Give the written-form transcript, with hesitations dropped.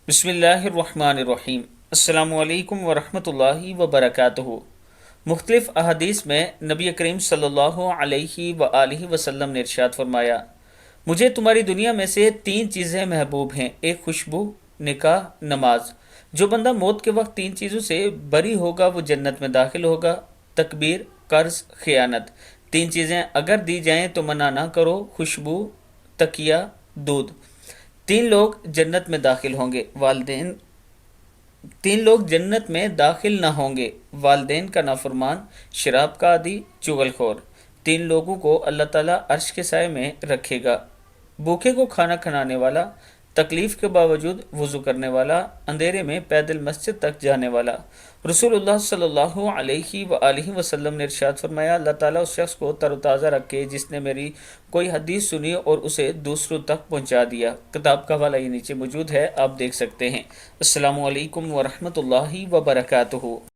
بسم اللہ الرحمن الرحیم۔ السلام علیکم ورحمۃ اللہ وبرکاتہ۔ مختلف احادیث میں نبی کریم صلی اللہ علیہ وآلہ وسلم نے ارشاد فرمایا، مجھے تمہاری دنیا میں سے تین چیزیں محبوب ہیں، ایک خوشبو، نکاح، نماز۔ جو بندہ موت کے وقت تین چیزوں سے بری ہوگا وہ جنت میں داخل ہوگا، تکبیر، قرض، خیانت۔ تین چیزیں اگر دی جائیں تو منع نہ کرو، خوشبو، تکیہ، دودھ۔ تین لوگ جنت میں داخل ہوں گے، والدین تین لوگ جنت میں داخل نہ ہوں گے، والدین کا نافرمان، شراب کا عادی، چغل خور۔ تین لوگوں کو اللہ تعالیٰ عرش کے سائے میں رکھے گا، بھوکے کو کھانا کھلانے والا، تکلیف کے باوجود وضو کرنے والا، اندھیرے میں پیدل مسجد تک جانے والا۔ رسول اللہ صلی اللہ علیہ وآلہ وسلم نے ارشاد فرمایا، اللہ تعالیٰ اس شخص کو تر و تازہ رکھے جس نے میری کوئی حدیث سنی اور اسے دوسروں تک پہنچا دیا۔ کتاب کا حوالہ یہ نیچے موجود ہے، آپ دیکھ سکتے ہیں۔ السلام علیکم ورحمۃ اللہ وبرکاتہ۔